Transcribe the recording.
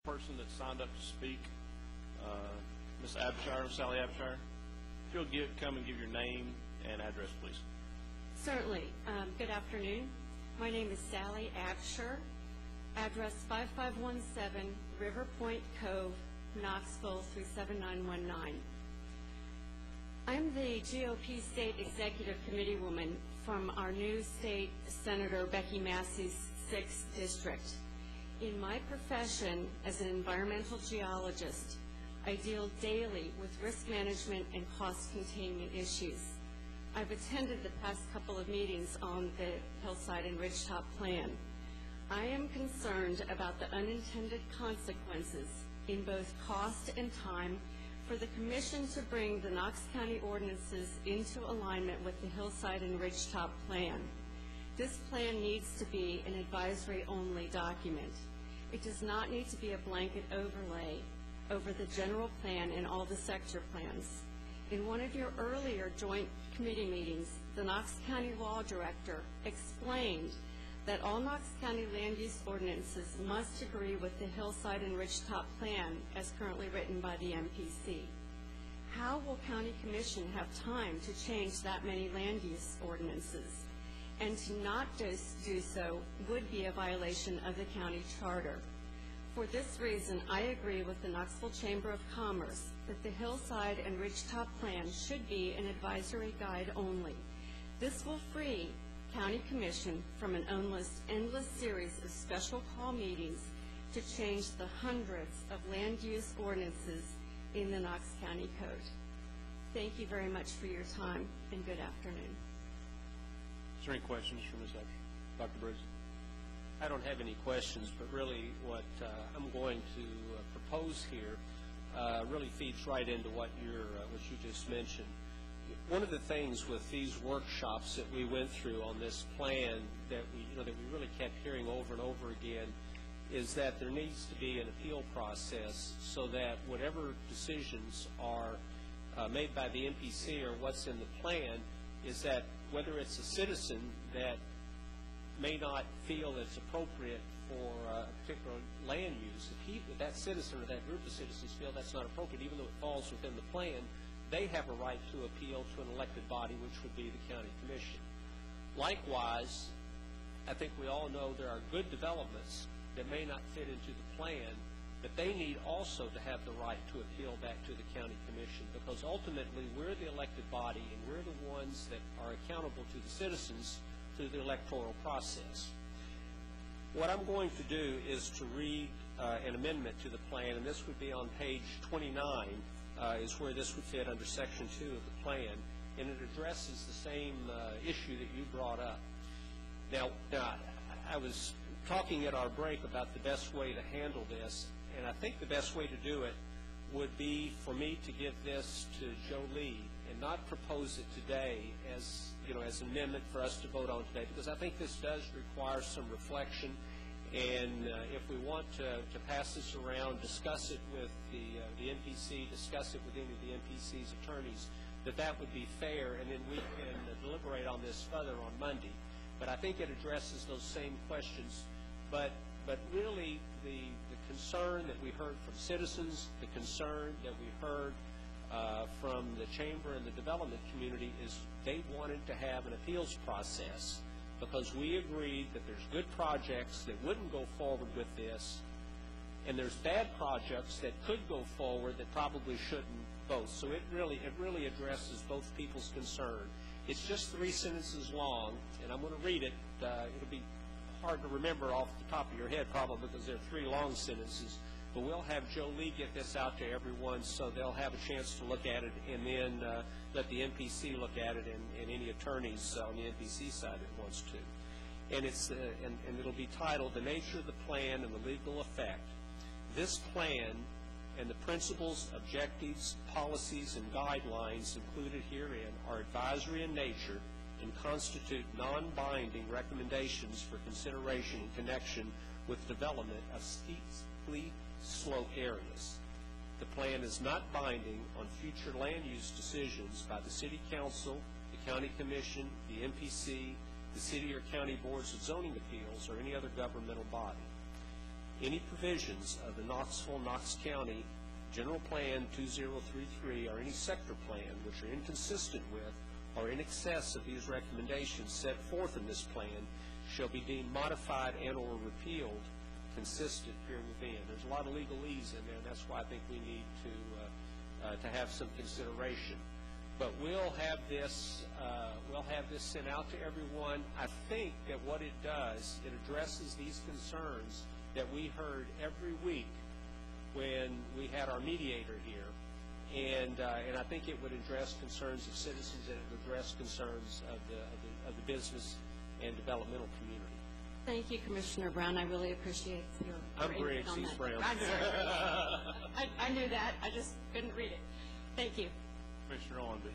person that signed up to speak, Ms. Abshire, Sally Abshire. If you'll come and give your name and address, please. Certainly. Good afternoon. My name is Sally Abshire, address 5517 River Point Cove, Knoxville 37919. I'm the GOP State Executive Committee woman from our new state Senator Becky Massey's 6th District. In my profession as an environmental geologist, I deal daily with risk management and cost containment issues. I've attended the past couple of meetings on the Hillside and Ridgetop plan. I am concerned about the unintended consequences in both cost and time for the Commission to bring the Knox County ordinances into alignment with the Hillside and Ridgetop plan. This plan needs to be an advisory-only document. It does not need to be a blanket overlay over the general plan and all the sector plans. In one of your earlier joint committee meetings, the Knox County Law Director explained that all Knox County land use ordinances must agree with the Hillside and Ridgetop plan as currently written by the MPC. How will County Commission have time to change that many land use ordinances? And to not do so would be a violation of the county charter. For this reason, I agree with the Knoxville Chamber of Commerce that the Hillside and Ridgetop plan should be an advisory guide only. This will free County Commission from an endless series of special call meetings to change the hundreds of land use ordinances in the Knox County Code. Thank you very much for your time, and good afternoon. Is there any questions for Ms. Abshire? Dr. Briggs? I don't have any questions, but really what I'm going to propose here really feeds right into what you just mentioned. One of the things with these workshops that we went through on this plan that we really kept hearing over and over again is that there needs to be an appeal process so that whatever decisions are made by the MPC or what's in the plan is that whether it's a citizen that may not feel it's appropriate for a particular land use, if that citizen or that group of citizens feel that's not appropriate, even though it falls within the plan, they have a right to appeal to an elected body, which would be the county commission. Likewise, I think we all know there are good developments that may not fit into the plan, but they need also to have the right to appeal back to the county commission, because ultimately we're the elected body and we're the ones that are accountable to the citizens through the electoral process. What I'm going to do is to read an amendment to the plan, and this would be on page 29, is where this would fit under section 2 of the plan, and it addresses the same issue that you brought up. Now, I was talking at our break about the best way to handle this, and I think the best way to do it would be for me to give this to Joe Lee and not propose it today as an amendment for us to vote on today, because I think this does require some reflection, and if we want to pass this around, discuss it with the NPC, discuss it with any of the NPC's attorneys, that would be fair, and then we can deliberate on this further on Monday. But I think it addresses those same questions, but really the concern that we heard from citizens, the concern that we heard from the chamber and the development community is they wanted to have an appeals process, because we agreed that there's good projects that wouldn't go forward with this, and there's bad projects that could go forward that probably shouldn't both. So it really addresses both people's concern. It's just 3 sentences long, and I'm going to read it. It'll be hard to remember off the top of your head probably because there are 3 long sentences. But we'll have Joe Lee get this out to everyone so they'll have a chance to look at it, and then let the NPC look at it and any attorneys on the NPC side that wants to. And it'll be titled, "The Nature of the Plan and the Legal Effect. This plan and the principles, objectives, policies, and guidelines included herein are advisory in nature and constitute non-binding recommendations for consideration in connection with development of steeply sloped areas. The plan is not binding on future land use decisions by the City Council, the County Commission, the MPC, the City or County Boards of Zoning Appeals, or any other governmental body. any provisions of the Knox County General Plan 2033 or any sector plan which are inconsistent with or in excess of these recommendations set forth in this plan shall be deemed modified and or repealed consistent here within. There's a lot of legalese in there, and that's why I think we need to have some consideration. But we'll have this sent out to everyone. I think that what it does, it addresses these concerns that we heard every week when we had our mediator here, and I think it would address concerns of citizens, and it would address concerns of the business and developmental community. Thank you, Commissioner Brown. I really appreciate your I'm input Briggs, on he's that. Brown. I'm sorry. I knew that. I just couldn't read it. Thank you. Commissioner Owenby.